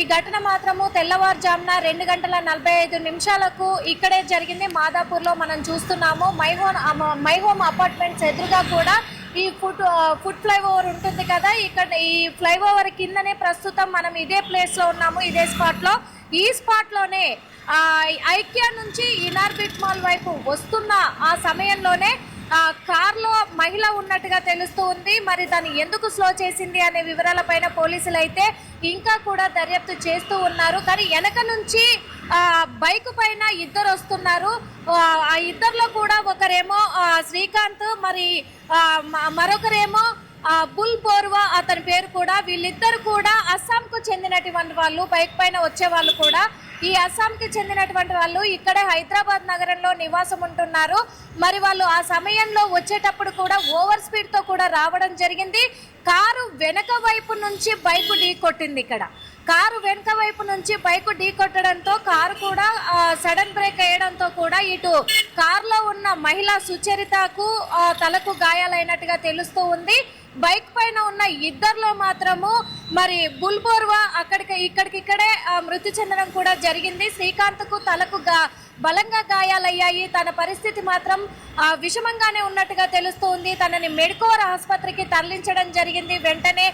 ఈ ఘటన మాత్రము తెల్లవారుజామున 2:45 ఇక్కడే జరిగింది. మాదాపూర్లో మనం చూస్తున్నాము. మైహోమ్ అపార్ట్మెంట్స్ ఎదురుగా కూడా ఈ ఫుట్ ఫ్లైఓవర్ ఉంటుంది కదా, ఇక్కడ ఈ ఫ్లైఓవర్ కిందనే ప్రస్తుతం మనం ఇదే ప్లేస్ లో ఉన్నాము, ఇదే స్పాట్ లో. ఈ స్పాట్ లోనే ఐక్య నుంచి ఇనార్బిట్ మాల్ వైపు వస్తున్న ఆ సమయంలోనే కార్లో మహిళ ఉన్నట్టుగా తెలుస్తూ ఉంది. మరి దాన్ని ఎందుకు స్లో చేసింది అనే వివరాలపైన పోలీసులు అయితే ఇంకా కూడా దర్యాప్తు చేస్తూ ఉన్నారు. కానీ వెనక నుంచి బైక్ పైన ఇద్దరు వస్తున్నారు. ఆ ఇద్దరిలో కూడా ఒకరేమో శ్రీకాంత్, మరి మరొకరేమో బుల్ బోర్వా అతని పేరు కూడా. వీళ్ళిద్దరు కూడా అస్సాంకు చెందినటువంటి వాళ్ళు, బైక్ పైన వచ్చే వాళ్ళు కూడా. ఈ అస్సాంకి చెందినటువంటి వాళ్ళు ఇక్కడే హైదరాబాద్ నగరంలో నివాసం ఉంటున్నారు. మరి వాళ్ళు ఆ సమయంలో వచ్చేటప్పుడు కూడా ఓవర్ స్పీడ్ తో కూడా రావడం జరిగింది. కారు వెనక వైపు నుంచి బైక్ ఢీ కొట్టింది. ఇక్కడ కారు వెనక వైపు నుంచి బైక్ ఢీ కొట్టడంతో కారు కూడా సడన్ బ్రేక్ వేయడంతో కూడా ఇటు కారులో ఉన్న మహిళ సుచరితకు తలకు గాయాలైనట్టుగా తెలుస్తూ ఉంది. బైక్ పైన ఉన్న ఇద్దరిలో మాత్రము మరి బుల్ బోర్వా ఇక్కడికిక్కడే మృతి చెందడం కూడా జరిగింది. శ్రీకాంత్ కు తలకు బలంగా గాయాలయ్యాయి. తన పరిస్థితి మాత్రం విషమంగానే ఉన్నట్టుగా తెలుస్తోంది. తనని మెడ్కోర్ ఆసుపత్రికి తరలించడం జరిగింది. వెంటనే